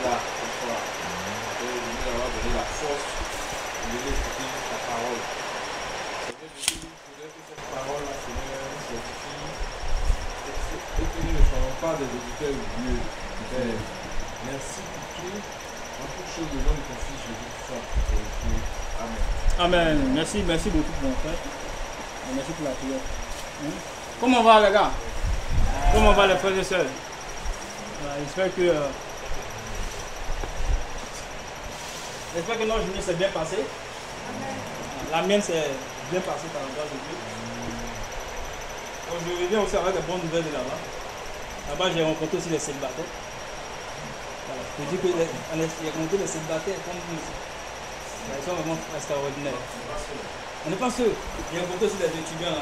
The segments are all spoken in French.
là ce soir. Et de nous avoir donné la force de l'écouter ta parole. Seigneur Jésus, je voudrais que cette parole-là, Seigneur, s'édifie et que nous ne soyons pas des auditeurs oublieux. Merci pour tout. En toute chose, le nom de ton Fils Jésus. Amen. Amen. Merci beaucoup, mon frère. Merci pour la prière. Comment va les gars? Comment va les frères et sœurs? J'espère que notre journée s'est bien passée. La mienne s'est bien passée par la grâce de Dieu. Donc je reviens aussi avec des bonnes nouvelles de là-bas. Là-bas, j'ai rencontré aussi les célibataires. Voilà. Je dis que j'ai rencontré les célibataires comme nous. Ils sont vraiment extraordinaires. On n'est pas sûrs. J'ai rencontré aussi des étudiants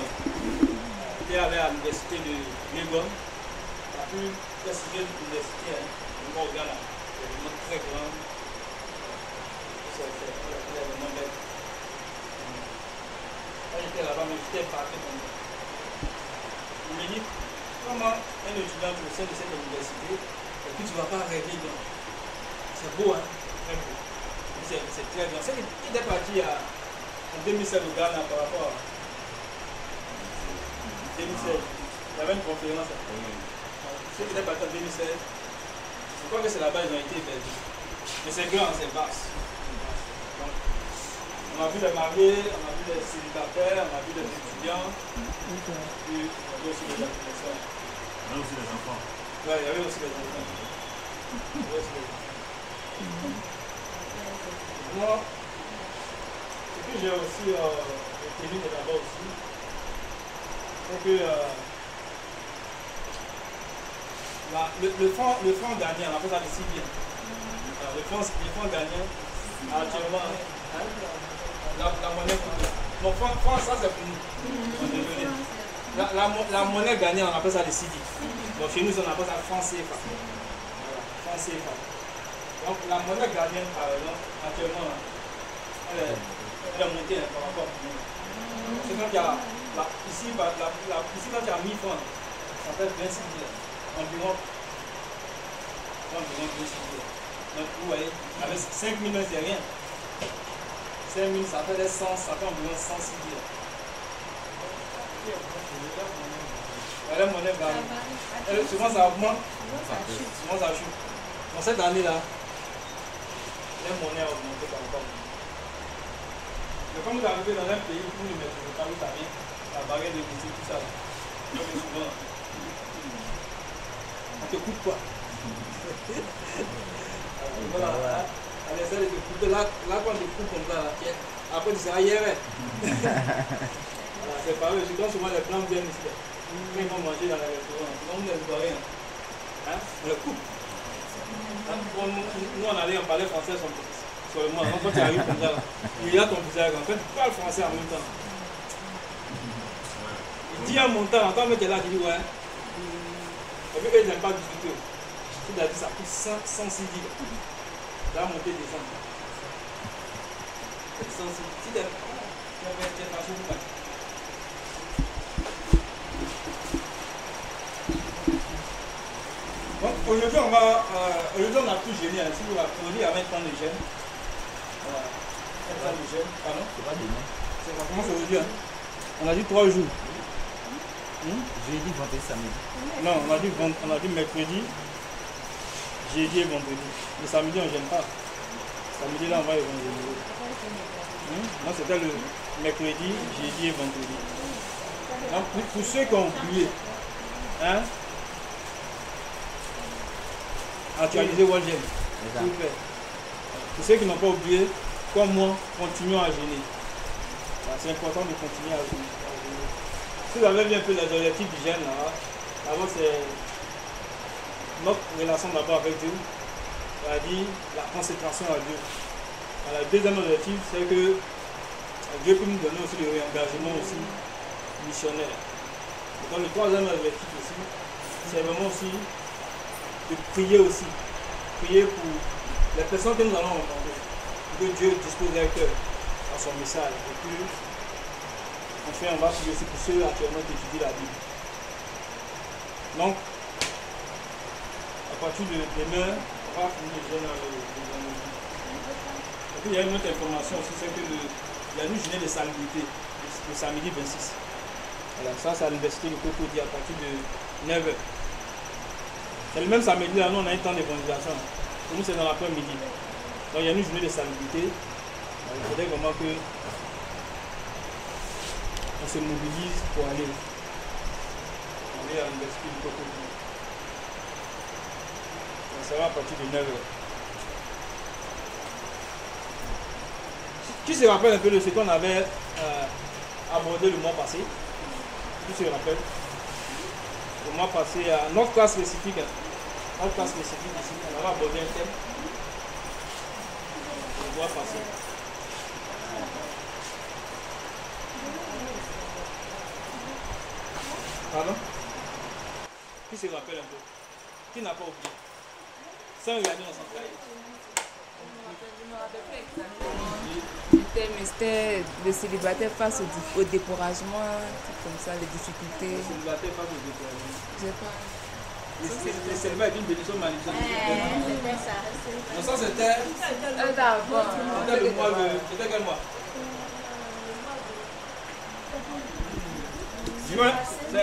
qui allaient à l'université de Legon. La plus prestigieuse université au Ghana. C'est vraiment très grande. C'est vraiment belle. Quand j'étais là-bas, j'étais parti pour moi. Il me dit comment un étudiant au sein de cette université, et puis tu ne vas pas rêver donc. C'est beau, hein? Très beau. C'est très bien. C'est qu'il est parti en 2016 au Ghana par rapport à 2016. Il y avait une conférence. C'est qu'il est parti en 2016. Je crois que c'est là-bas qu'ils ont été perdus. Mais c'est grand, c'est vaste. Donc, on a vu les mariés, on a vu les célibataires, on a vu les étudiants. Puis on a vu aussi les adolescents. Il y avait aussi les enfants. Oui, il y avait aussi les enfants. Moi, ce que j'ai aussi retenu de là-bas aussi, c'est que le franc ghanéen, on appelle ça le CBN. Le franc ghanéen, actuellement, la monnaie pour nous. Bon, franc, ça c'est pour nous. La monnaie ghanéenne, on appelle ça le CD. Donc chez nous, on appelle ça franc CFA. Voilà, franc CFA. Donc la monnaie ghanéenne, par exemple, actuellement, elle est montée par rapport à nous. C'est quand il y a, ici, quand il y a 1000 francs, ça fait 26 000. Environ 26 000. Donc vous voyez, avec 5 000, c'est rien. 5 000, ça fait des 100, ça fait environ 106 000. La monnaie ghanéenne. Souvent ça augmente, souvent ça chute. Dans cette année-là, les monnaies ont augmenté par rapport à nous. Mais quand vous arrivez dans un pays où vous ne mettez pas, vous avez la barrière de lycée, tout ça. Donc souvent, on te coupe quoi. Voilà. On essaie de te couper. Là, quand on te coupe comme ça, après tu seras hier. Voilà, c'est pareil. Je pense souvent les blancs viennent ici. Quand ils vont manger dans les restaurants, on ne voit rien. Hein? On les coupe. Nous, on allait en parler français sur le mois. Quand tu arrives comme ça, il y a ton visage. En fait, tu parles français en même temps. Il dit un montant, quand tu es là, tu dis ouais. Et puis, ils n'aiment pas discuter. Il a dit ça coûte 106 livres. Là, monter, descendre. 106. Si tu es fâché, vous pas. Donc, aujourd'hui, on a tout gêné. Si vous aujourd'hui, il y a 20 ans de gêne. Voilà. 20 ans de gêne. Pardon? C'est pas demain. Ça commence aujourd'hui. Hein? On a dit 3 jours. Jeudi, vendredi, samedi. Non, on a dit mercredi, jeudi et vendredi. Le samedi, on ne gêne pas. Samedi, là, on va évangéliser. Non, c'était le mercredi, jeudi et vendredi. Donc, pour ceux qui ont oublié, hein, actualisez votre gêne, s'il vous plaît. Pour ceux qui n'ont pas oublié, comme moi, continuons à gêner. C'est important de continuer à gêner. Si vous avez vu un peu les objectifs du gêne, là, d'abord c'est notre relation d'abord avec Dieu, c'est-à-dire la consécration à Dieu. Alors, le deuxième objectif, c'est que Dieu peut nous donner aussi le réengagement aussi missionnaire. Et donc le troisième objectif aussi, c'est vraiment aussi de prier aussi. Prier pour les personnes que nous allons rencontrer, pour que Dieu dispose leur cœur à son message. Et puis, enfin, on va prier aussi pour ceux actuellement qui étudient la Bible. Donc, à partir de demain, va finir le jeûne avec le vendredi. Et puis il y a une autre information aussi, c'est que il y a une journée de salubrité le samedi 26. Voilà, ça c'est à l'université de Cocody à partir de 9h. C'est le même samedi là, nous on a un temps d'évangélisation. Pour nous c'est dans l'après-midi. Donc il y a une journée de salubrité. Il faudrait vraiment que on se mobilise pour aller à l'université du Cocody. Ça sera à partir de 9h. Qui se rappelle un peu de ce qu'on avait abordé le mois passé? Qui se rappelle? Le mois passé, à notre classe spécifique, ici, on avait abordé un thème. Le mois passé. Pardon? Qui se rappelle un peu? Qui n'a pas oublié? Sans regarder dans son cahier. Je me rappelle plus exactement du thème, mais c'était le célibataire face au découragement, comme ça, les difficultés. Le célibataire face au découragement. Je sais pas. Le célibat est une bénédiction malédiction. C'était ça. Non, ça c'était. D'abord. C'était le mois de. C'était quel mois? Juin.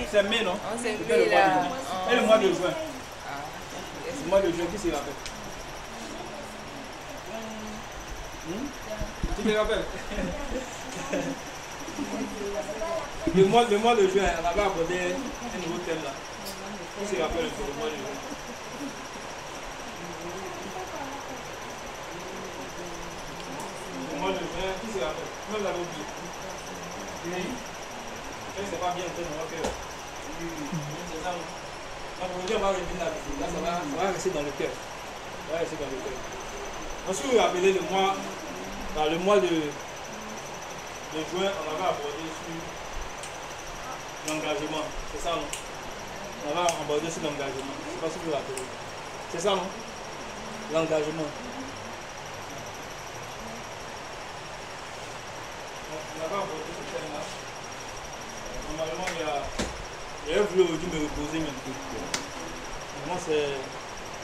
C'est mai, non? C'est mai là. Et le mois de juin. Ah. Le mois de juin, qui se rappelle? Tu te rappelles? Le mois de juin, on avait abordé un nouveau thème là. Qui se rappelle un peu le mois de juin? Le mois de juin, qui se rappelle? Moi je l'avais oublié. Oui. C'est pas bien entré dans mon cœur. C'est ça, non? Donc aujourd'hui on va revenir là-dessus. Là ça va rester dans le cœur. Ça va rester dans le cœur. Ensuite, vous vous rappelez le mois de juin, on avait abordé sur l'engagement. C'est ça, non? On avait abordé sur l'engagement. Je ne sais pas si vous vous rappelez. C'est ça, non? L'engagement. On avait abordé ce thème-là. Normalement, il y a voulu aujourd'hui me reposer un peu.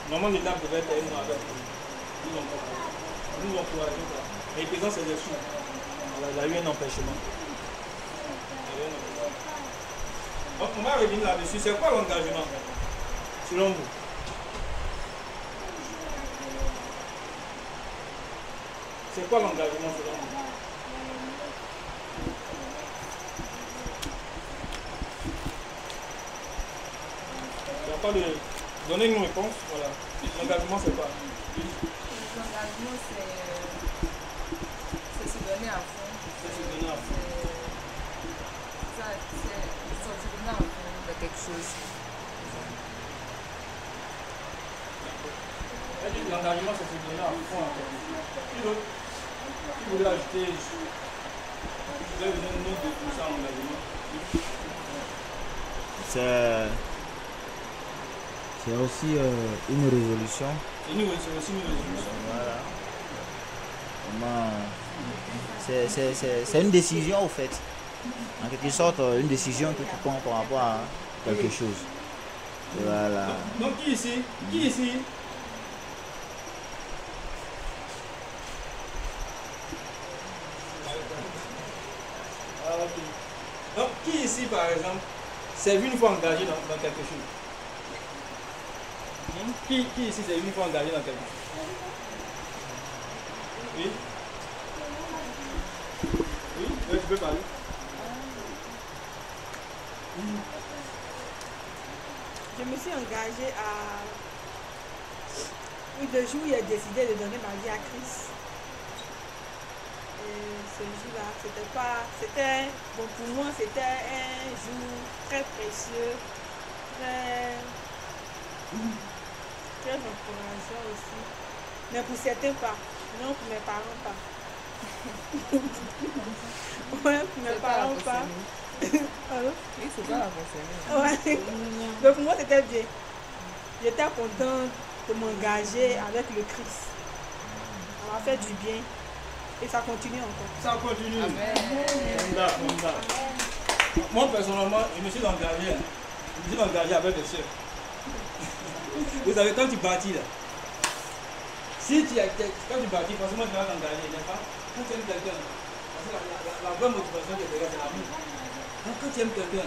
Normalement, l'étape devait être une avec nous encourageons ça. Mais présent c'est des sous. Il y a eu un empêchement. Donc on va revenir là-dessus. C'est quoi l'engagement selon vous? C'est quoi l'engagement selon vous? Il n'y a pas de... Donnez une réponse. Voilà. L'engagement c'est quoi? L'engagement, c'est se donner à fond. C'est se donner à fond. C'est se donner à fond de quelque chose. L'engagement, c'est se donner à fond. Qui d'autre? Qui voulait ajouter? Vous avez besoin de nous de tout ça en engagement? C'est aussi une résolution. C'est aussi une résolution. Voilà. C'est une décision, au fait. En quelque sorte, une décision que tu prends par rapport à quelque chose. Voilà. Donc, qui ici? Qui ici? Ah, ok. Donc, qui ici, par exemple, s'est vu une fois engagé dans quelque chose? Qui ici s'est une fois engagé dans quelque chose? Oui? Oui? Tu peux parler? Je me suis engagée à... Oui, le jour où il a décidé de donner ma vie à Christ. Et ce jour-là, c'était... Bon, pour moi, c'était un jour très précieux, très encourageant aussi. Mais pour certains pas. Non, pour mes parents pas. Ouais, pour mes parents pas. Pardon? Oui, c'est pas la concernée. Ouais. Donc pour moi c'était bien. J'étais contente de m'engager avec le Christ. Ça m'a fait du bien. Et ça continue encore. Ça continue. Amen. Moi personnellement, je me suis engagé. Je me suis engagé avec des chefs. Vous savez, quand tu bâtis là, Si tu quand tu bâtis, forcément tu vas t'engager, n'est-ce pas? Quand tu aimes quelqu'un, parce que la vraie motivation qui est derrière, c'est l'amour. Donc quand tu aimes quelqu'un,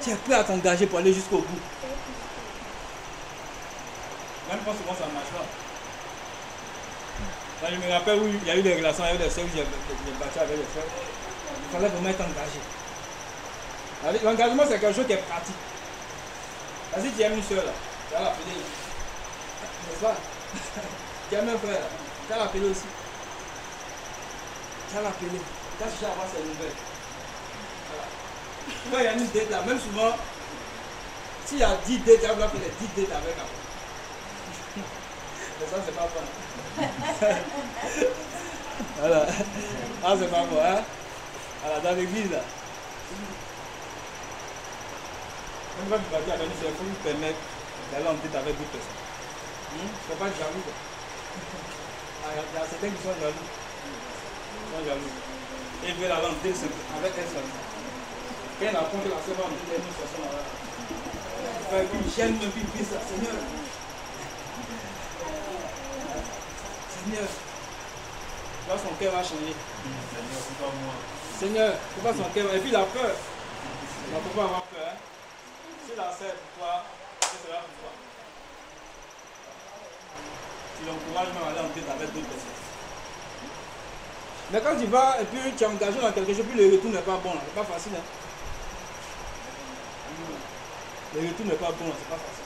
tu es prêt à t'engager pour aller jusqu'au bout. Même quand souvent ça ne marche pas. Quand je me rappelle où il y a eu des relations avec des soeurs, j'ai battu avec les frères. Il fallait vraiment être engagé. L'engagement, c'est quelque chose qui est pratique. Si tu aimes une soeur, tu vas l'appeler. N'est-ce pas? Tu aimes un frère, tu vas l'appeler aussi. Tu vas l'appeler. Tu vas chercher à avoir ses nouvelles. Voilà. Quand il y a une date là, même souvent, s'il y a 10 dates, tu vas vouloir faire les 10 dates avec après. Mais ça, c'est pas bon. Voilà. Ah, c'est pas bon, hein? Voilà, dans l'église là. Même quand tu bâtis avec nous, il faut nous permettre d'aller en tête avec d'autres personnes. Il ne faut pas être jaloux. Il y a certains qui sont jaloux. Ils sont jaloux. Et ils veulent aller en tête avec un seul. Quand il apprend que la sœur va en tête, nous sommes là. Il fait une chaîne, même une piste, Seigneur. Seigneur. Là, son cœur va changer. Seigneur, c'est pas moi. Seigneur, il faut pas son cœur. Et puis il a peur. Il ne faut pas avoir peur. Hein? Si la sœur est pour toi, ce sera pour toi. Tu l'encourages même à aller en tête avec d'autres personnes. Mais quand tu vas et puis tu es engagé dans quelque chose, puis le retour n'est pas bon, c'est pas facile. Hein? Le retour n'est pas bon, c'est pas facile.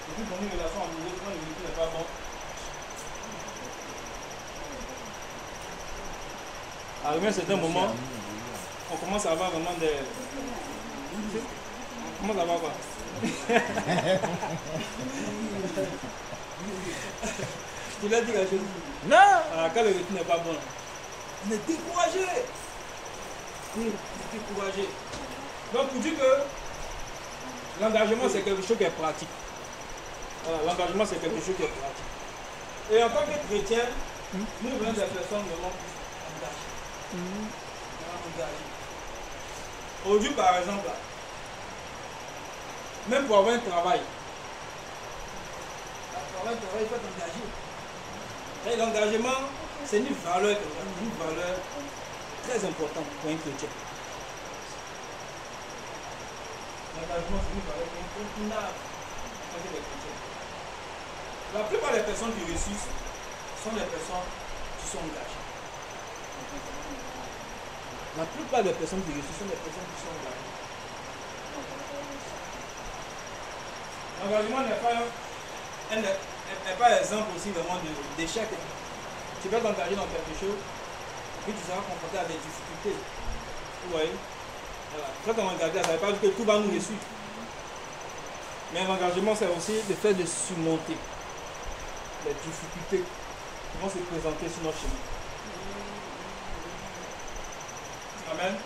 Et puis pour une relation amoureuse, quand le retour n'est pas bon, arrivé à un certain moment, on commence à avoir vraiment des... On commence à avoir quoi? Tu l'as dit quelque chose? Non! Ah, quand le retour n'est pas bon, on est découragé. On est découragé. Donc pour dire que l'engagement c'est quelque chose qui est pratique. Voilà, l'engagement c'est quelque chose qui est pratique. Et en tant que chrétien, nous venons des personnes vraiment plus engagées. Aujourd'hui par exemple, là, même pour avoir un travail, il faut être engagé. Et l'engagement, c'est une valeur très importante pour un chrétien. L'engagement, c'est une valeur incontournable pour les chrétiens. La plupart des personnes qui réussissent sont des personnes qui sont engagées. La plupart des personnes qui réussissent sont des personnes qui sont engagées. L'engagement n'est pas exemple aussi vraiment d'échec. Tu vas t'engager dans quelque chose, puis tu seras confronté à des difficultés. Vous voyez? Voilà. Quand on engage, ça ne veut pas dire que tout va nous réussir. Mais l'engagement, c'est aussi le fait de surmonter les difficultés qui vont se présenter sur notre chemin. Amen.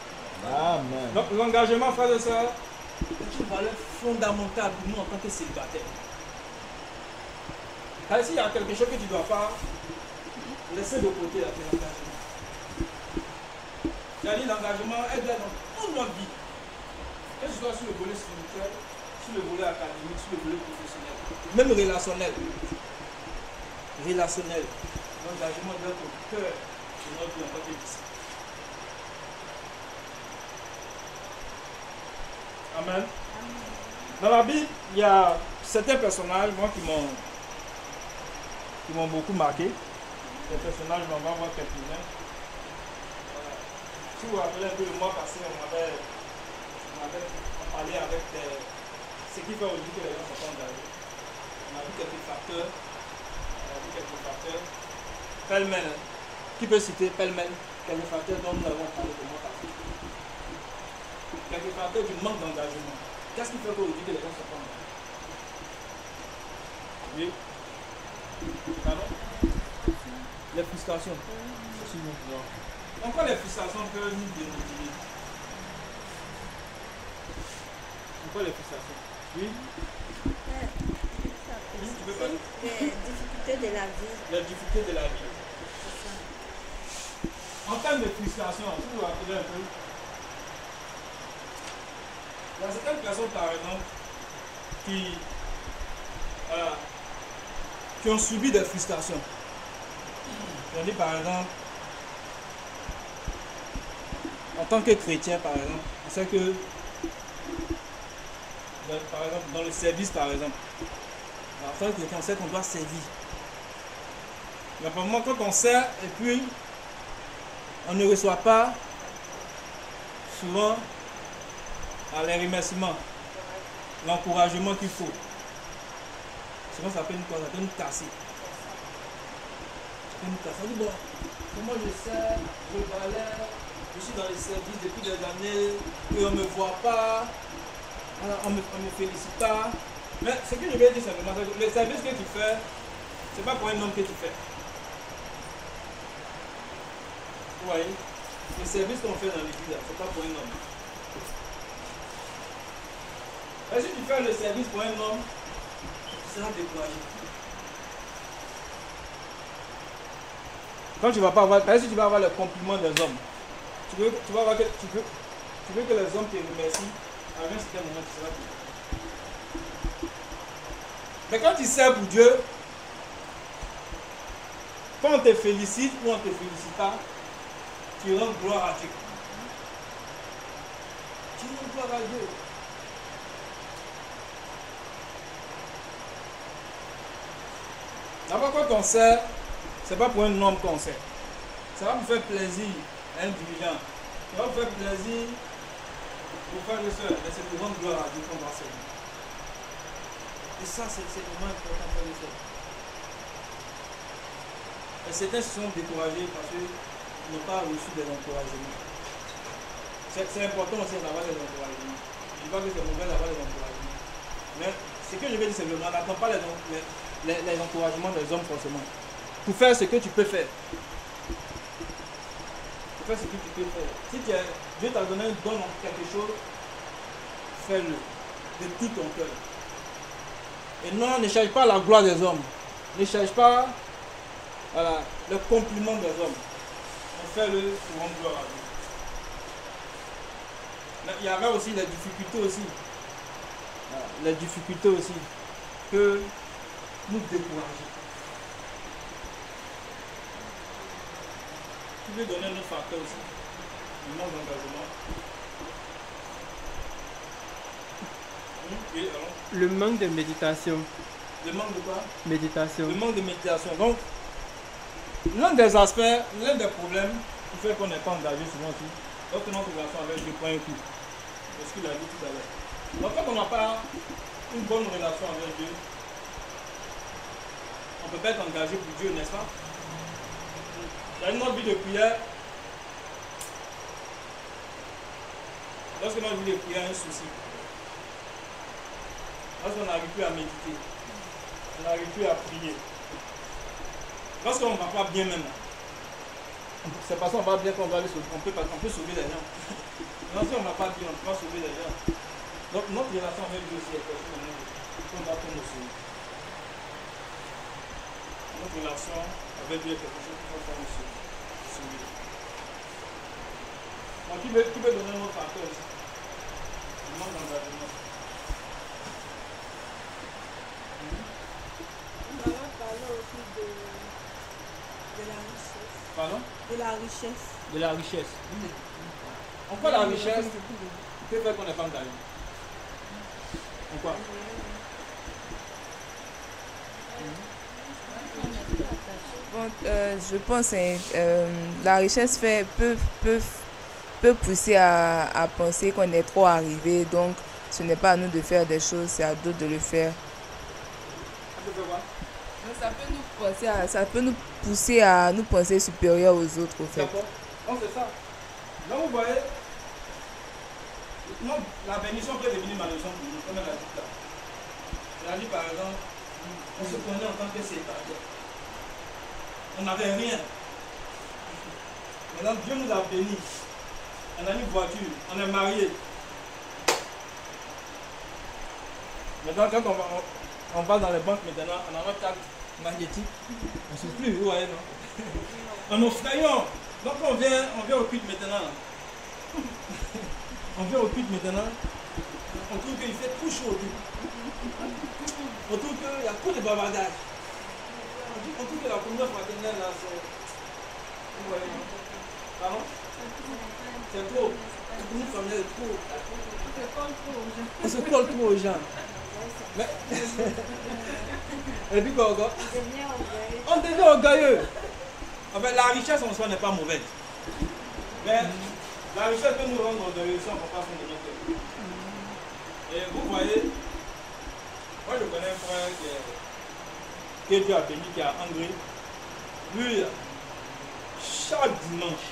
Amen. Donc l'engagement, frère et sœurs, c'est une valeur fondamentale pour nous en tant que célibataires. Alors s'il y a quelque chose que tu ne dois pas laisser de côté, c'est l'engagement. C'est-à-dire l'engagement est dans toute notre vie. Que ce soit sur le volet spirituel, sur le volet académique, sur le volet professionnel, même relationnel. L'engagement doit être au cœur de notre vie en tant que disciple. Amen. Dans la Bible, il y a certains personnages, moi, qui m'ont beaucoup marqué. Ces personnages, on va voir quelques-uns. Voilà. Si vous vous rappelez un peu le mois passé, on parlait avec ce qui fait aujourd'hui que les gens sont engagés. On a vu quelques facteurs. Pêle-mêle. Qui peut citer pêle-mêle quelques facteurs dont nous avons parlé le mois passé? Quelques facteurs du manque d'engagement. Qu'est-ce qui fait qu'aujourd'hui que les gens sont pas engagés? Oui. Pardon? Les frustrations. Pourquoi les frustrations peuvent nous démotiver? Pourquoi les frustrations? Oui. Tu peux parler? Les difficultés de la vie. Les difficultés de la vie. En termes de frustration, si vous vous rappelez un peu, il y a certaines personnes par exemple qui qui ont subi des frustrations. On dit par exemple, en tant que chrétien par exemple, on sait que par exemple, dans le service par exemple, en tant que chrétien, on sait qu'on doit servir. Mais apparemment quand on sert et puis on ne reçoit pas souvent les remerciements, l'encouragement qu'il faut. Souvent ça peut nous casser. Ça peut nous casser. On dit bon, comment je sers, je balaie, je suis dans les services depuis des années, et on ne me voit pas, on ne me félicite pas. Mais ce que je vais dire simplement, le service que tu fais, c'est pas pour un homme que tu fais. Vous voyez, le service qu'on fait dans l'église, c'est pas pour un homme. Et si tu fais le service pour un homme, tu seras découragé. Quand tu vas pas avoir, si tu vas avoir le compliment des hommes, tu veux que les hommes te remercient, à un certain moment tu seras découragé. Mais quand tu sers pour Dieu, quand on te félicite ou on ne te félicite pas, tu rends gloire à Dieu. Tu rends gloire à Dieu. D'abord, quand on sert, c'est pas pour un homme qu'on sert. Ça va vous faire plaisir à un dirigeant. Ça va vous faire plaisir pour faire le soeur. Mais c'est pour rendre gloire à Dieu qu'on va servir. Et ça, c'est vraiment important pour le soeur. Et certains se sont découragés parce qu'ils n'ont pas reçu des encouragements. C'est important aussi d'avoir des encouragements. Je ne dis pas que c'est mauvais d'avoir des encouragements. Mais ce que je veux dire, c'est vraiment, n'attends pas les encouragements des hommes forcément. Pour faire ce que tu peux faire. Pour faire ce que tu peux faire. Si Dieu t'a donné un don en quelque chose, fais-le. De tout ton cœur. Et non, ne cherche pas la gloire des hommes. Ne cherche pas le compliment des hommes. On fait le pour rendre gloire à Dieu. Mais il y avait aussi les difficultés aussi. Les difficultés aussi que nous décourager. Tu veux donner un autre facteur aussi. Le manque d'engagement. Oui, alors. Le manque de méditation. Le manque de quoi? Méditation. Le manque de méditation. Donc, l'un des aspects, l'un des problèmes qui fait qu'on n'est pas engagé souvent aussi, lorsque notre relation avec Dieu prend un coup. C'est ce qu'il a dit tout à l'heure. Donc, quand on n'a pas une bonne relation avec Dieu, on ne peut pas être engagé pour Dieu, n'est-ce pas? Dans notre vie de prière, lorsque notre vie de prière a un souci, lorsqu'on n'arrive plus à méditer, on n'arrive plus à prier, lorsqu'on ne va pas bien même, c'est parce qu'on va bien qu'on va aller sauver, on peut sauver les gens. Mais si on ne va pas bien, on ne peut pas sauver les gens. Donc notre relation avec Dieu aussi est quelque chose qu'on va nous sauver. Notre relation avec Dieu est quelque chose qu'il faut nous sauver. Donc qui veut donner un autre facteur aussi? Le manque d'engagement. On va parler aussi de la richesse. Pardon? De la richesse. De la richesse. En quoi la richesse peut faire qu'on n'est pas engagé? En quoi? Bon, je pense que la richesse peut pousser à penser qu'on est trop arrivé, donc ce n'est pas à nous de faire des choses, c'est à d'autres de le faire. Donc, ça peut nous pousser à nous penser supérieurs aux autres, au fait. D'accord. Donc c'est ça. Donc vous voyez, non, la bénédiction peut devenir malédiction pour nous, comme elle a dit là. Elle a dit par exemple, on se connaît en tant que célibataire. On n'avait rien. Maintenant Dieu nous a bénis. On a une voiture, on est mariés. Maintenant quand on va dans les banques maintenant, on a notre carte magnétique. On ne sait plus, vous voyez, non? On nous frayons. Donc on vient au culte maintenant. On vient au culte maintenant. On trouve qu'il fait tout chaud. On trouve qu'il y a trop de bavardage. On dit que la communion fraternelle, là, c'est... Vous voyez, non? Pardon? C'est trop. La communion fraternelle est trop. On se colle trop aux gens. Mais... Et puis quoi encore? On devient orgueilleux. En fait, la richesse en soi n'est pas mauvaise. Mais la richesse peut nous rendre orgueilleux si on ne prend pas soin de notre cœur. Et vous voyez, moi je connais un frère que Dieu a béni, qui est à Hongrie. Lui, chaque dimanche,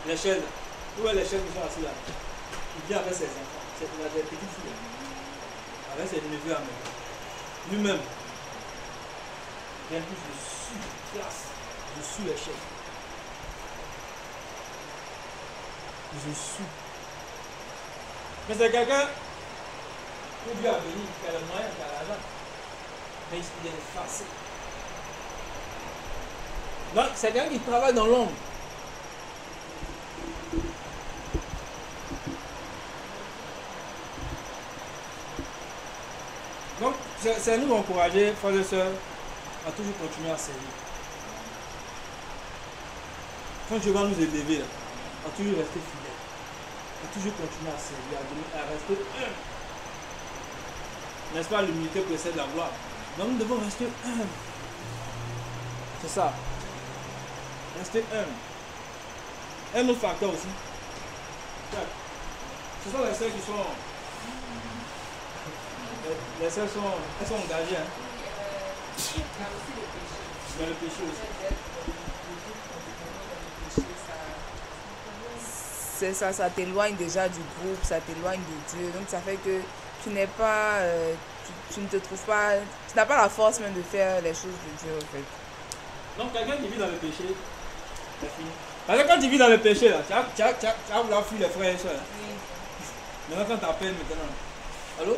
les chaises, vous voyez les chaises qui sont assis là, il vient avec ses enfants, il a des petites filles, avec ses neveux à même. Lui-même, bien plus je suis les chaises. Je suis. Mais c'est quelqu'un que Dieu a béni, qui a le moyen, qui a l'argent. Mais il est effacé. Donc, c'est quelqu'un qui travaille dans l'ombre. Donc, c'est à nous d'encourager, frères et sœurs, à toujours continuer à servir. Quand Dieu va nous élever, là, à toujours rester fidèle, à toujours continuer à servir, à rester humble. N'est-ce pas, l'humilité précède la gloire. Donc nous devons rester humbles. C'est ça. Rester humble. Un autre facteur aussi. Ce sont les sœurs qui sont... Les sœurs sont, elles sont engagées. Hein. Dans le péché aussi. C'est ça, ça t'éloigne déjà du groupe, ça t'éloigne de Dieu. Donc ça fait que tu n'es pas, tu ne te trouves pas, tu n'as pas la force même de faire les choses de Dieu en fait. Donc quelqu'un qui vit dans le péché, c'est fini. Parce que quand tu vis dans le péché, là, tu vas vouloir fuir les frères et soeurs. Maintenant quand tu appelles maintenant, allô?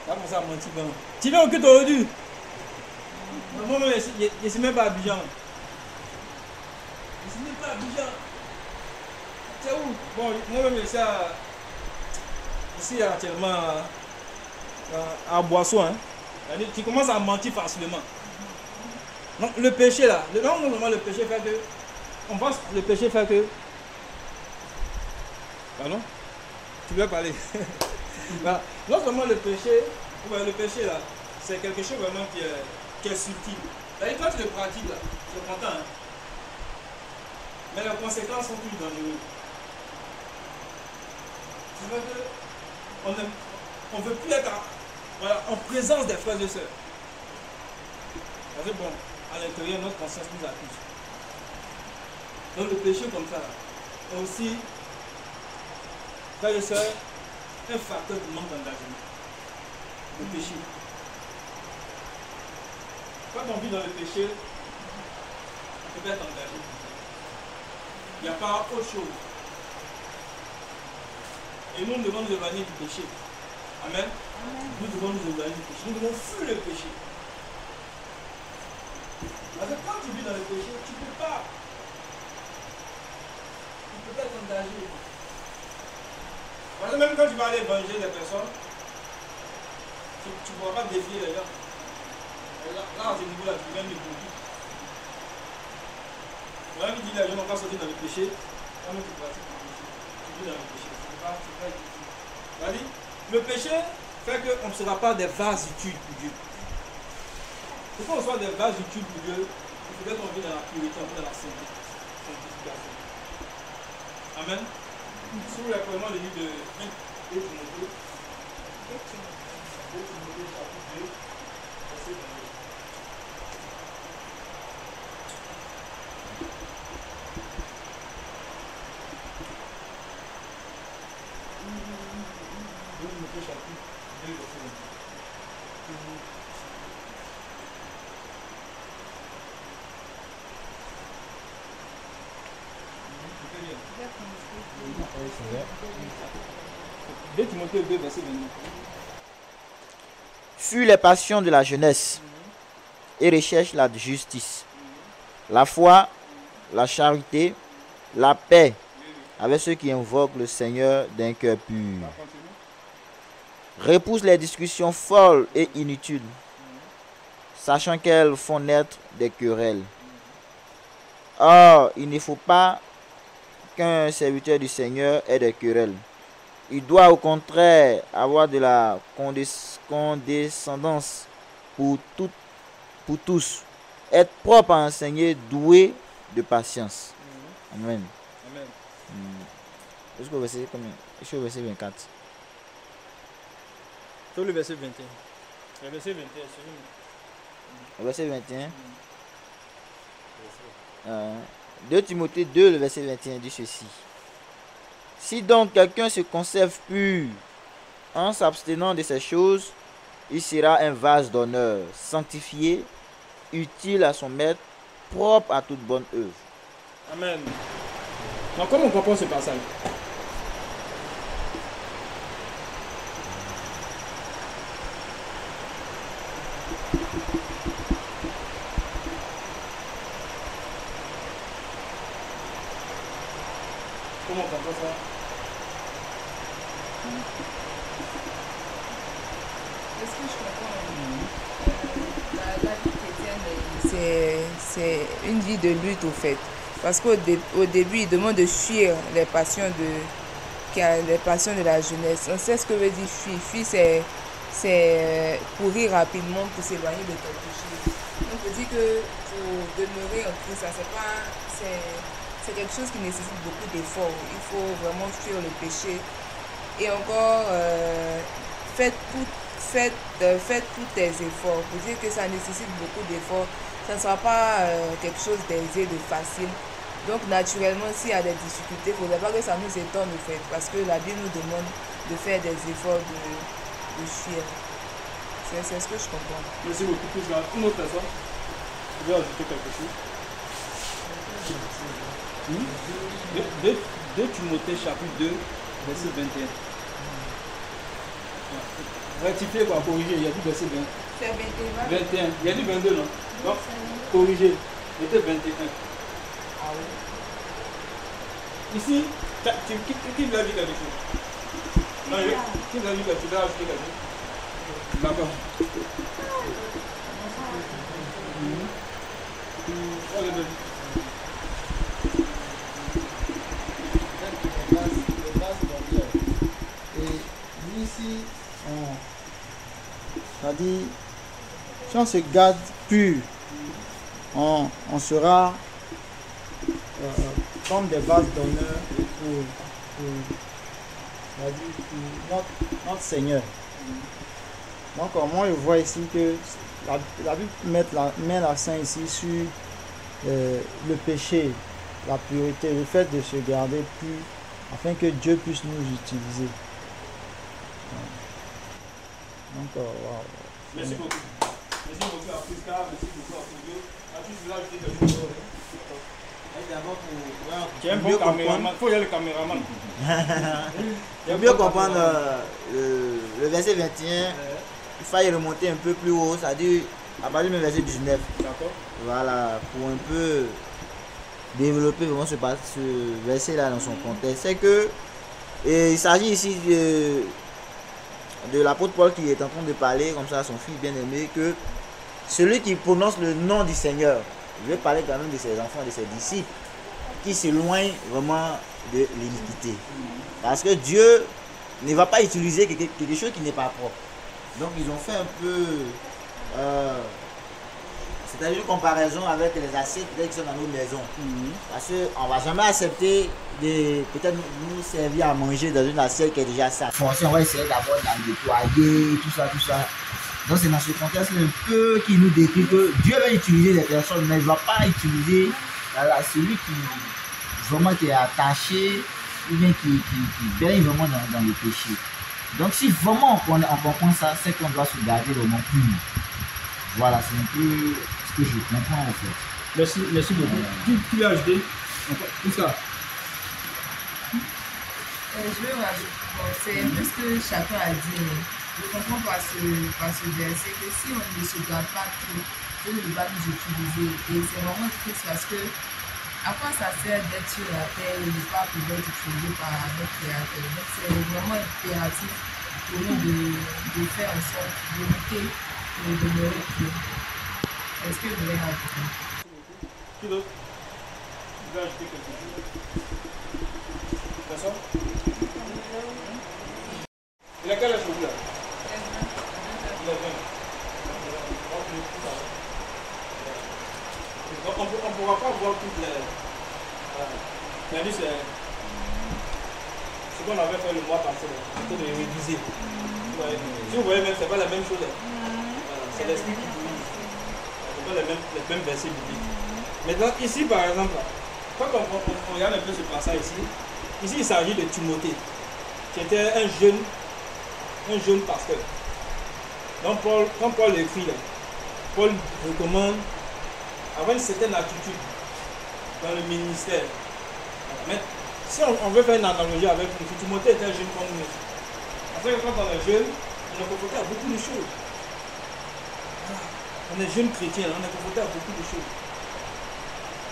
Tu vas commencer à mentir. Tu viens au culte aujourd'hui? Moi-même, je ne suis même pas à Abidjan. Je ne suis même pas à Abidjan. C'est où? Bon, moi-même, je suis ici actuellement à Boisson. Hein. Tu commences à mentir facilement. Donc, le péché là, non seulement le péché fait que. On pense que le péché fait que. Pardon? Tu veux parler? Voilà. Non seulement le péché là, c'est quelque chose vraiment qui est subtil. D'ailleurs, quand tu le pratiques là, tu es content. Hein? Mais les conséquences sont plus dangereuses. On ne veut plus être en présence des frères et sœurs. Parce que bon, à l'intérieur, notre conscience nous accuse. Donc le péché comme ça, est aussi, frères et sœurs, un facteur de manque d'engagement. Le péché. Quand on vit dans le péché, on peut pas être engagé. Il n'y a pas autre chose. Et nous devons nous éloigner du péché. Amen. Nous devons nous éloigner du péché. Nous devons fuir le péché. Parce que quand tu vis dans le péché, tu ne peux pas être engagé. Parce que même quand tu vas aller évanger des personnes, tu ne pourras pas défier les gens. Là, à ce niveau-là, tu viens de beaucoup. Voilà qui dit les gens n'ont pas sorti dans le péché. Quand tu pratiques le péché, tu vis dans le péché. Le péché fait qu'on ne sera pas des vases utiles pour Dieu. Pour qu'on soit des vases utiles pour Dieu, il faudrait qu'on vive dans la pureté, dans la sanctification. Amen. Si vous prenons le livre de 2 Timothée, chapitre 2, verset 22. Timothée 2, verset 22. Fuis les passions de la jeunesse et recherche la justice, la foi, la charité, la paix avec ceux qui invoquent le Seigneur d'un cœur pur. Repousse les discussions folles et inutiles, sachant qu'elles font naître des querelles. Or, il ne faut pas qu'un serviteur du Seigneur ait des querelles. Il doit au contraire avoir de la condescendance pour tous, être propre à enseigner, doué de patience. Amen. Amen. Jusqu'au verset combien? Jusqu'au verset 24. Sur le verset 21. Le verset 21, c'est Le verset 21. 2 Timothée 2, le verset 21 dit ceci. Si donc quelqu'un se conserve pur en s'abstenant de ces choses, il sera un vase d'honneur, sanctifié, utile à son maître, propre à toute bonne œuvre. Amen. Donc, comment on comprend ce passage? Comment on comprend ça? Est-ce que je comprends? La vie chrétienne, c'est une vie de lutte au fait. Parce qu'au début, il demande de fuir les passions de la jeunesse. On sait ce que veut dire fuir. Fuir, c'est courir rapidement pour s'éloigner de ton péché. On peut dire que pour demeurer en Christ, c'est quelque chose qui nécessite beaucoup d'efforts. Il faut vraiment fuir le péché. Et encore, faites tous tes efforts. Pour dire que ça nécessite beaucoup d'efforts. Ça ne sera pas quelque chose d'aisé, de facile. Donc naturellement, s'il y a des difficultés, il ne faudrait pas que ça nous étonne au fait. Parce que la Bible nous demande de faire des efforts de fuir. C'est ce que je comprends. Merci beaucoup. Une autre personne? Tu veux ajouter quelque chose? 2 Timothée chapitre 2, verset 21. Rectifier quoi, corriger, il y a dit verset 20. C'est 21. 21. Il y a dit 22, non? Donc, corriger. C'était 21. Ah oui. Ici, qui l'a dit quelque chose? Non, qui l'a dit quelque chose? Tu dois ajouter quelque chose? D'accord. Et ici, on dit, si on se garde pur, on sera comme des vases d'honneur pour notre Seigneur. Donc, moi, je vois ici que la Bible met l'accent ici sur le péché, la pureté, le fait de se garder pur, afin que Dieu puisse nous utiliser. Donc, wow. Merci beaucoup. Merci beaucoup à Prisca, merci beaucoup à Fulvio. As-tu voulu ajouter quelque chose? Tu es un bon caméraman. Il faut y aller le caméraman. Pour mieux comprendre le verset 21, il fallait remonter un peu plus haut, c'est-à-dire à partir du verset 19. D'accord. Voilà, pour un peu développer vraiment ce verset-là dans son contexte. C'est que il s'agit ici de l'apôtre Paul qui est en train de parler comme ça à son fils bien-aimé, que celui qui prononce le nom du Seigneur, je vais parler quand même de ses enfants, de ses disciples, qui s'éloignent vraiment de l'iniquité. Parce que Dieu ne va pas utiliser quelque chose qui n'est pas propre. Donc ils ont fait un peu, c'est-à-dire une comparaison avec les assiettes qui sont dans nos maisons. Parce qu'on ne va jamais accepter de peut-être nous servir à manger dans une assiette qui est déjà sale. On va essayer d'abord d'en nettoyer, tout ça. Donc c'est dans ce contexte un peu qui nous décrit que Dieu va utiliser des personnes, mais il ne va pas utiliser celui qui est attaché, ou bien qui baigne vraiment dans le péché. Donc si vraiment on comprend ça, c'est qu'on doit se garder vraiment pur. Voilà, c'est un peu ce que je comprends en fait. Merci beaucoup. Tu veux ajouter? Tout ça. Je vais rajouter. Bon, c'est un peu ce que chacun a dit. Je comprends par ce verset que si on ne se garde pas tout, Dieu ne va nous utiliser. Et c'est vraiment triste parce que à quoi ça sert d'être sur la terre et ne pas pouvoir être utilisé par notre créateur. Donc c'est vraiment impératif pour nous de faire en sorte de lutter et de demeurer pur. C'est ce que je voulais rajouter. Qui d'autre? Tu veux ajouter quelque chose? Personne? Il a quel âge aujourd'hui là? Il a 20. Donc on ne pourra pas voir toutes les... Mais lui c'est ce qu'on avait fait le mois passé, c'était de réviser. Si vous voyez même, c'est pas la même chose. Voilà, c'est l'esprit qui bouge. C'est pas les mêmes versets bibliques. Maintenant, ici par exemple, quand on regarde un peu ce passage ici il s'agit de Timothée, qui était un jeune pasteur. Donc quand Paul écrit là, Paul recommande avoir une certaine attitude dans le ministère. Mais si on veut faire une analogie avec nous, Timothée était un jeune comme nous. Parce que quand on est jeune, on est confronté à beaucoup de choses. On est jeune chrétien, on est confronté à beaucoup de choses.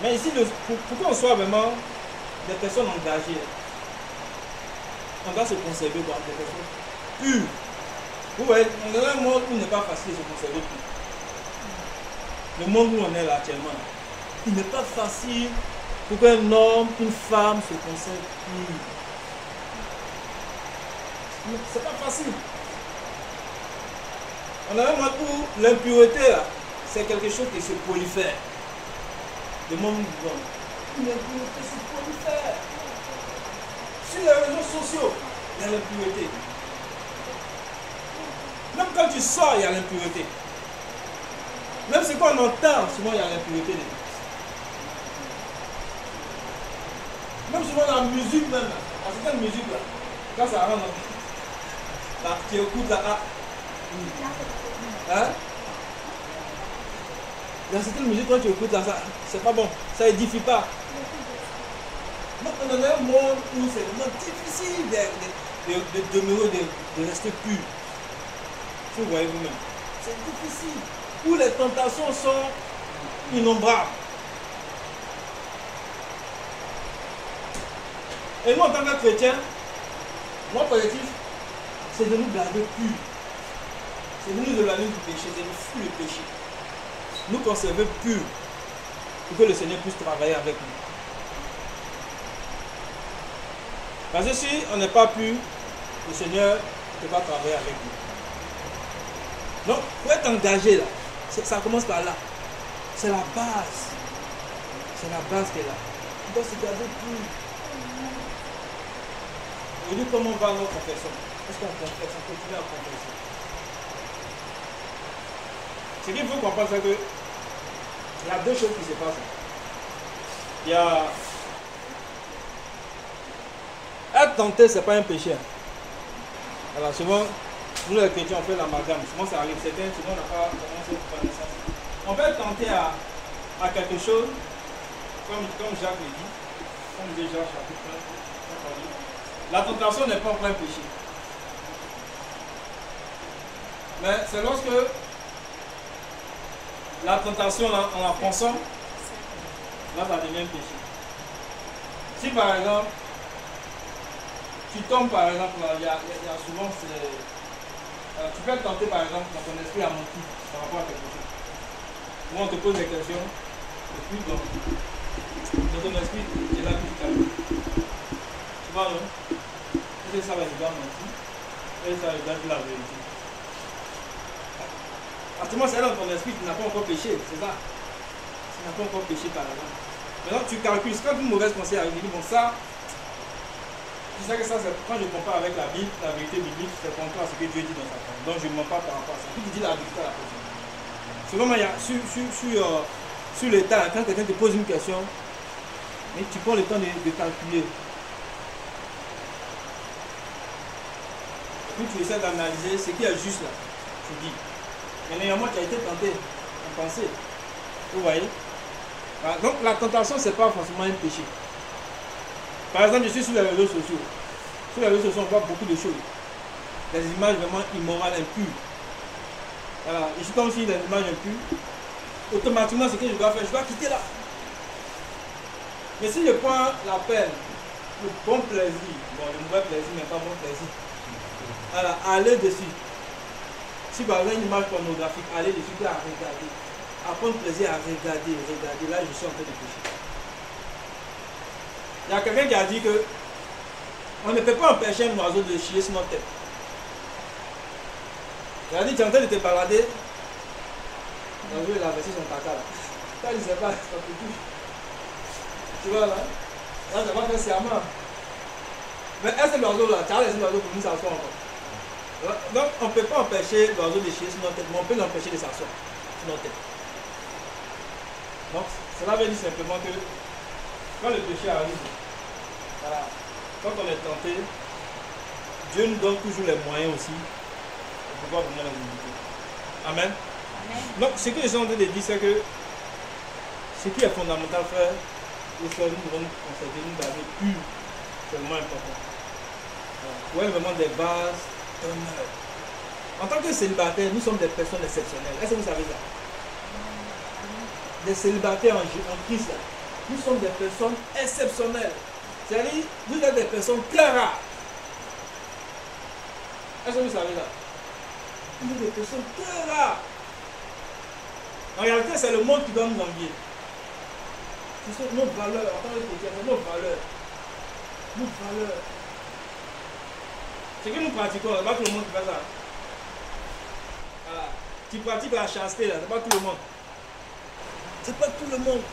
Mais ici, pour qu'on soit vraiment des personnes engagées, on doit se conserver comme des personnes pures. Vous voyez, on est dans un monde où il n'est pas facile de se conserver pur. Le monde où on est là actuellement, il n'est pas facile pour qu'un homme, qu'une femme se conserve pur. C'est pas facile. On a un monde où l'impureté, c'est quelque chose qui se prolifère. Le monde où nous vivons. L'impureté se prolifère. Sur les réseaux sociaux, il y a l'impureté. Même quand tu sors, il y a l'impureté. Même ce qu'on entend, souvent il y a l'impureté dedans. Même souvent dans la musique même, dans certaines musiques là, quand ça rentre, là, tu écoutes là, hein? Dans certaines musiques, quand tu écoutes là, c'est pas bon, ça édifie pas. Donc on est dans un monde où c'est vraiment difficile de demeurer, de rester pur. Si vous voyez vous-même, c'est difficile. Où les tentations sont innombrables. Et nous, en tant que chrétiens, notre objectif, c'est de nous garder purs. C'est de nous éloigner du péché, c'est de fuir le péché. Nous conserver purs pour que le Seigneur puisse travailler avec nous. Parce que si on n'est pas pur, le Seigneur ne peut pas travailler avec nous. Donc, pour être engagé là, ça commence par là. C'est la base. C'est la base qui est là. On doit se garder pur. Aujourd'hui, comment va notre confession? Est-ce qu'on confesse? On continue à confesser. Ce qu'il faut comprendre, c'est que il y a deux choses qui se passent. Il y a... Être tenté, ce n'est pas un péché. Alors souvent, nous les chrétiens, on fait l'amalgame. Souvent ça arrive, certains, souvent on n'a pas cette connaissance. On peut être tenté à quelque chose, comme Jacques le dit, comme dit Jacques chapitre 1. La tentation n'est pas encore un péché. Mais c'est lorsque la tentation, en la pensant, là ça devient un péché. Si par exemple, tu tombes par exemple, il y a souvent, tu peux être tenté par exemple dans ton esprit à mentir par rapport à quelque chose. Moi on te pose des questions, et puis dans ton esprit, tu es là puis tu calmes. Tu vois non? Et ça va, je dois mentir, et ça, je dois dire la vérité. Actuellement, c'est là dans ton esprit, tu n'as pas encore péché, c'est ça. Tu n'as pas encore péché par exemple. Maintenant tu calcules, quand une mauvaise pensée arrive, tu dis bon ça, tu sais que ça, quand je compare avec la Bible, la vérité biblique, c'est contraire à ce que Dieu dit dans sa parole. Donc je ne mens pas par rapport à ça. Puis tu dis la vérité à la personne. Souvent, il y a sur l'état, quand quelqu'un te pose une question, mais tu prends le temps de calculer. Et puis tu essaies d'analyser ce qui est juste là. Tu dis. Mais néanmoins, tu as été tenté en pensée. Vous voyez? Donc la tentation, ce n'est pas forcément un péché. Par exemple, je suis sur les réseaux sociaux. Sur les réseaux sociaux, on voit beaucoup de choses. Des images vraiment immorales, impures. Voilà. Et si comme si des images impures, automatiquement, ce que je dois faire, je dois quitter là. Mais si je prends la peine, le bon plaisir, bon, le mauvais plaisir n'est pas bon plaisir. Voilà, allez dessus. Si par exemple une image pornographique, allez dessus à regarder. À prendre plaisir à regarder. Là, je suis en train de pécher. Il y a quelqu'un qui a dit que on ne peut pas empêcher un oiseau de chier sur notre tête. Il a dit, tu es en train de te balader. L'oiseau, il a versé son caca là. Ça, il ne sait pas, ça te touche. Tu vois là? Là, ça va faire serment. Mais est-ce que l'oiseau là, tu as laissé l'oiseau pour nous s'asseoir encore? Donc, on ne peut pas empêcher l'oiseau de chier sur notre tête, mais on peut l'empêcher de s'asseoir sur notre tête. Donc, cela veut dire simplement que quand le péché arrive, voilà, quand on est tenté, Dieu nous donne toujours les moyens aussi pour pouvoir venir à la vérité. Amen. Amen. Donc, ce que je suis en train de dire, c'est que ce qui est fondamental, frère, et frère, nous devons nous conserver, nous garder purs, c'est vraiment important. Voilà. Ouais, vraiment des bases d'honneur. En tant que célibataire, nous sommes des personnes exceptionnelles. Est-ce que vous savez ça? Des célibataires en Christ, là, nous sommes des personnes exceptionnelles. C'est-à-dire, vous êtes des personnes très rares. Est-ce que vous savez ça? Vous êtes des personnes très rares. En réalité, c'est le monde qui doit nous envier. Ce sont nos valeurs, en tant que chrétiens, c'est nos valeurs. Nos valeurs. Ce que nous pratiquons, c'est pas tout le monde qui fait ça. Voilà. Tu pratiques la chasteté, là, c'est pas tout le monde. C'est pas tout le monde.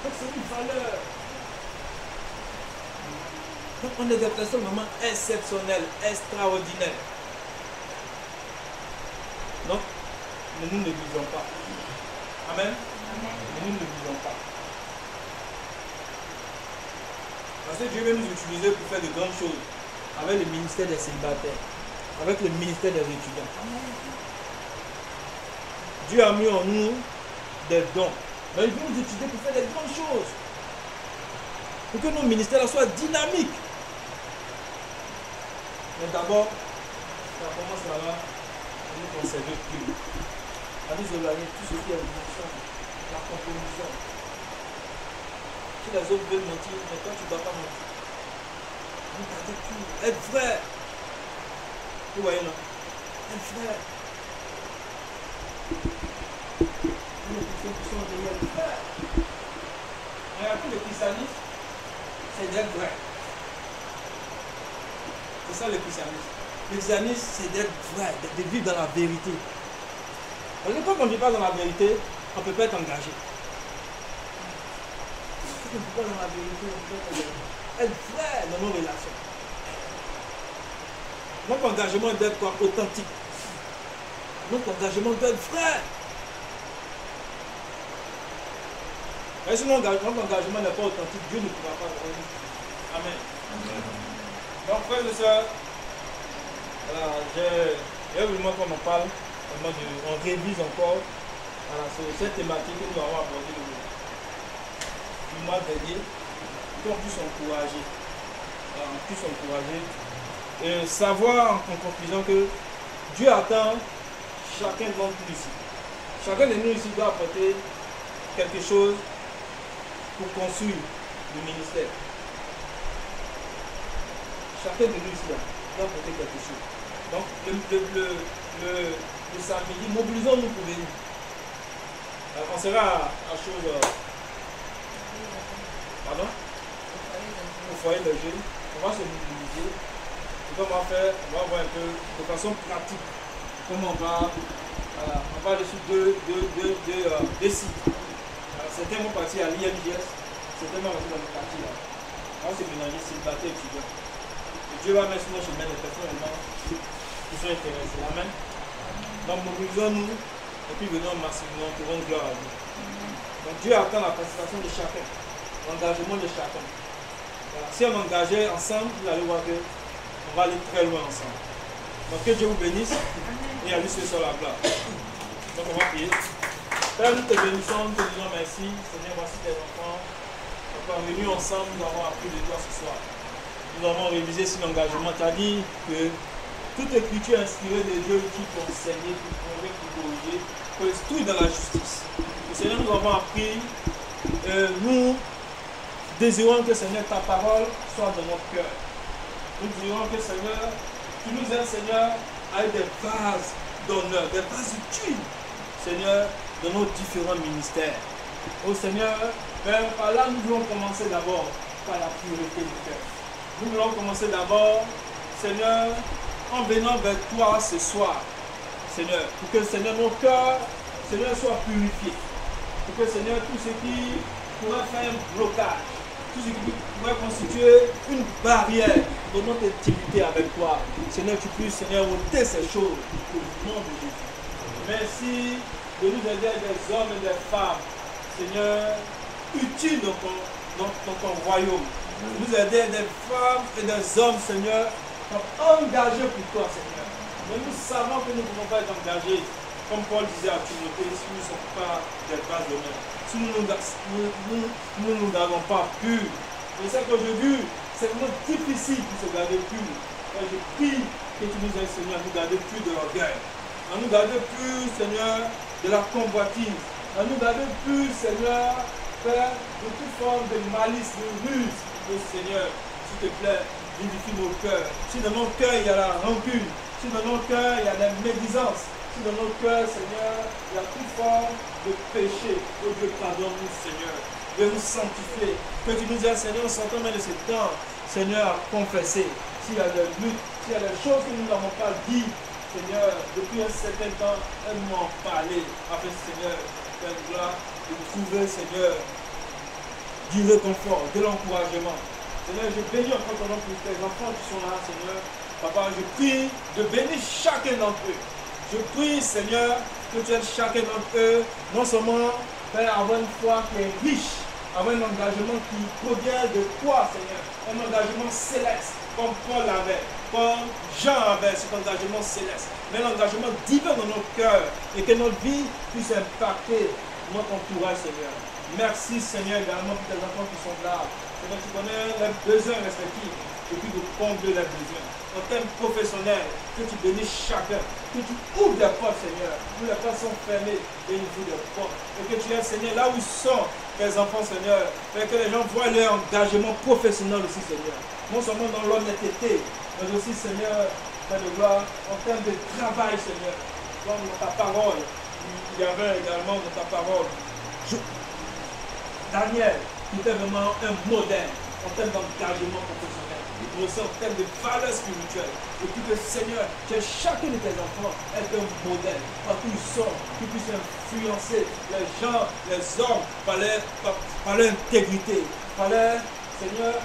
Donc c'est une valeur. Donc on est des personnes vraiment exceptionnelles, extraordinaires. Donc, nous ne visons pas. Amen. Nous ne visons pas. Parce que Dieu veut nous utiliser pour faire de grandes choses avec le ministère des célibataires, avec le ministère des étudiants. Dieu a mis en nous des dons. Mais il veut nous utiliser pour faire des grandes choses. Pour que nos ministères soient dynamiques. Mais d'abord, ça commence là-bas. Nous conserver plus. À nous éloigner tout ce qui est mensonge, la compromission. Si les autres veulent mentir, mais toi tu ne dois pas mentir. Vous gardez tout. Être vrai. Vous voyez non? Être vrai. Nous les personnes qui sont derrière le vrai. Regardez le christianisme, c'est d'être vrai. C'est ça le christianisme. Le christianisme, c'est d'être vrai, de vivre dans la vérité. Parce que quand on ne vit pas dans la vérité, on ne peut pas être engagé. On ne vit pas dans la vérité, on peut pas être vrai dans nos relations. Notre engagement doit être quoi? Authentique. Notre engagement doit être vrai. Mais si notre engagement n'est pas authentique, Dieu ne pourra pas le réaliser. Amen. Donc, frères et sœurs, voilà, j'ai vraiment qu'on en parle, on révise encore voilà, sur cette thématique que nous avons abordée du mois dernier, qu'on puisse encourager. Voilà, on puisse encourager. Et savoir en conclusion que Dieu attend chacun d'entre nous ici. Chacun de nous ici doit apporter quelque chose pour construire le ministère. Chacun de nous ici doit apporter quelque chose. Donc, le samedi, mobilisons-nous pour venir. On sera à chose. Pardon? Au foyer de jeunes. On va se mobiliser. Et comment on va faire? On va voir un peu de façon pratique. Comment on va. Voilà, on va dessus deux sites. Certains vont partir à l'IMGS. Certains vont partir dans le quartier là. On va se mélanger célibataire étudiant. Et Dieu va mettre sur nos chemins des personnes qui sont intéressés. Amen. Donc mobilisons-nous et puis venons massivement pour rendre gloire à Dieu. Donc Dieu attend la participation de chacun, l'engagement de chacun. Voilà. Si on engageait ensemble, vous allez voir qu'on va aller très loin ensemble. Donc que Dieu vous bénisse et à lui ce soit la gloire. Donc on va prier. Père, nous te bénissons, nous te disons merci. Seigneur, voici tes enfants. Donc on est venus ensemble, nous avons appris de toi ce soir. Nous avons révisé sur l'engagement. Tu as dit que toute écriture inspirée de Dieu qui pour enseigner, pour convaincre, pour corriger, pour instruire dans la justice. Et Seigneur, nous avons appris, nous désirons que Seigneur, ta parole soit dans notre cœur. nous dirons que Seigneur, tu nous aides, Seigneur, avec des bases d'honneur, des bases utiles, Seigneur, de nos différents ministères. Oh Seigneur, Père, par là, nous voulons commencer d'abord par la pureté du cœur. Nous voulons commencer d'abord, Seigneur, en venant vers toi ce soir, Seigneur, pour que, Seigneur, nos cœurs, Seigneur, soient purifiés. Pour que, Seigneur, tout ce qui pourrait faire un blocage, tout ce qui pourrait constituer une barrière de notre intimité avec toi, Seigneur, tu puisses, Seigneur, ôter ces choses au nom de Jésus. Merci de nous aider des hommes et des femmes, Seigneur, utiles dans ton royaume. Nous aider des femmes et des hommes, Seigneur, engagés pour toi, Seigneur. Mais nous savons que nous ne pouvons pas être engagés, comme Paul disait à Timothée, si nous ne sommes pas des bases d'honneur, si nous ne nous gardons pas purs. Je sais qu'aujourd'hui, c'est vraiment difficile de se garder purs. Et je prie que tu nous aides, Seigneur, à nous garder purs de l'orgueil, à nous garder purs, Seigneur, de la convoitise, à nous garder purs, Seigneur, Père, de toute forme de malice, de ruse, Seigneur, s'il te plaît, vivifie nos cœurs. Si dans nos cœurs il y a la rancune, si dans nos cœurs il y a la médisance, si dans nos cœurs, Seigneur, il y a toute forme de péché, oh Dieu, pardonne-nous, Seigneur. Viens nous sanctifier. Que tu nous aides, Seigneur, en sortant même de ce temps, Seigneur, à confesser. S'il y a des luttes, s'il y a des choses que nous n'avons pas dit, Seigneur, depuis un certain temps, aide-nous en parler, afin, Seigneur, Père de gloire, de trouver, Seigneur, du réconfort, de l'encouragement. Seigneur, je bénis encore ton nom pour tes enfants qui sont là, Seigneur. Papa, je prie de bénir chacun d'entre eux. Je prie, Seigneur, que tu aides chacun d'entre eux, non seulement, Père, avoir une foi qui est riche, avoir un engagement qui provient de toi, Seigneur, un engagement céleste, comme Paul avait, comme Jean avait cet engagement céleste, mais l'engagement divin dans nos cœurs, et que notre vie puisse impacter notre entourage, Seigneur. Merci, Seigneur, également pour tes enfants qui sont là. Seigneur, tu connais leurs besoins respectifs, et puis de combler leurs besoins. En termes professionnels, que tu bénisses chacun, que tu ouvres des portes, Seigneur, où les portes sont fermées, et il ouvre des portes. Et que tu aides, Seigneur, là où ils sont, tes enfants, Seigneur, et que les gens voient leur engagement professionnel aussi, Seigneur. Non seulement dans l'honnêteté, mais aussi, Seigneur, Père de gloire, en termes de travail, Seigneur. Comme dans ta parole, il y avait également dans ta parole, Daniel, qui était vraiment un modèle en termes d'engagement professionnel, mais aussi en termes de valeurs spirituelles. Et puis que Seigneur, que chacun de tes enfants est un modèle, partout où ils sont, qu'ils puissent influencer les gens, les hommes, par leur intégrité, par leur, Seigneur,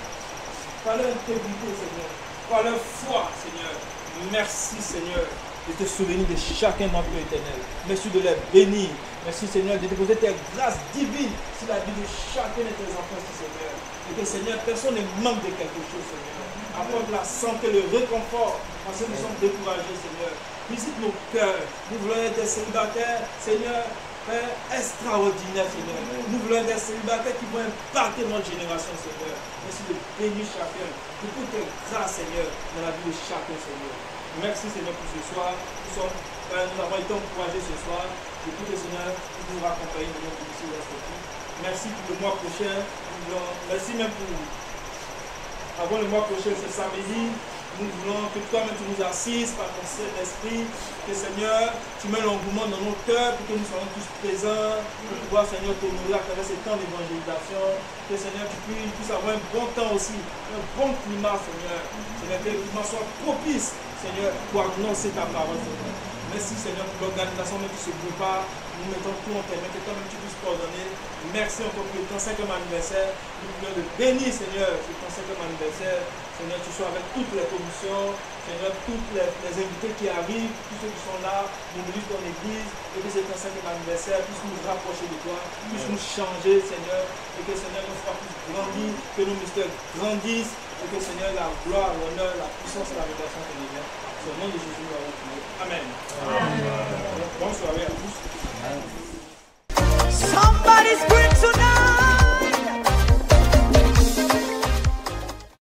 par leur intégrité, Seigneur, par leur foi, Seigneur. Merci, Seigneur, de te souvenir de chacun d'entre eux, éternel. Merci de les bénir. Merci, Seigneur, de déposer tes grâces divines sur la vie de chacun de tes enfants, Seigneur. Et que, Seigneur, personne ne manque de quelque chose, Seigneur. Apporte la santé, le réconfort, parce que nous sommes découragés, Seigneur. Visite nos cœurs. Nous voulons être des célibataires, Seigneur, Père, extraordinaires, Seigneur. Nous voulons être des célibataires qui vont impacter notre génération, Seigneur. Merci de bénir chacun. De toutes tes grâces, Seigneur, dans la vie de chacun, Seigneur. Merci, Seigneur, pour ce soir. Nous avons été encouragés ce soir. Je prie que, Seigneur, nous raccompagne de notre mission respective. Merci pour le mois prochain. Merci même pour avant le mois prochain, ce samedi. Nous voulons que toi-même tu nous assises par ton Saint-Esprit. Que, Seigneur, tu mets l'engouement dans nos cœurs pour que nous soyons tous présents. Pour pouvoir, Seigneur, t'honorer à travers ce temps d'évangélisation. Que, Seigneur, tu puisses avoir un bon temps aussi. Un bon climat, Seigneur. Seigneur, que le climat soit propice, Seigneur, pour annoncer ta parole, Seigneur. Merci, Seigneur, pour l'organisation même qui se bouge pas. Nous mettons tout en tes mains, que toi-même tu puisses coordonner. Merci encore pour ton 5e anniversaire. Nous voulons te bénir, Seigneur, pour ton 5e anniversaire. Seigneur, tu sois avec toutes les commissions, Seigneur, toutes les invités qui arrivent, tous ceux qui sont là, nous bénissons ton église, et que c'est ton 5e anniversaire puisse nous rapprocher de toi, puisse nous changer, Seigneur, et que, Seigneur, nos frères puissent grandir, que nos mystères grandissent, et que, Seigneur, la gloire, l'honneur, la puissance et la révélation te reviennent. C'est au nom de Jésus, nous avons prié. Amen. Bonne soirée à tous. Somebody scream tonight.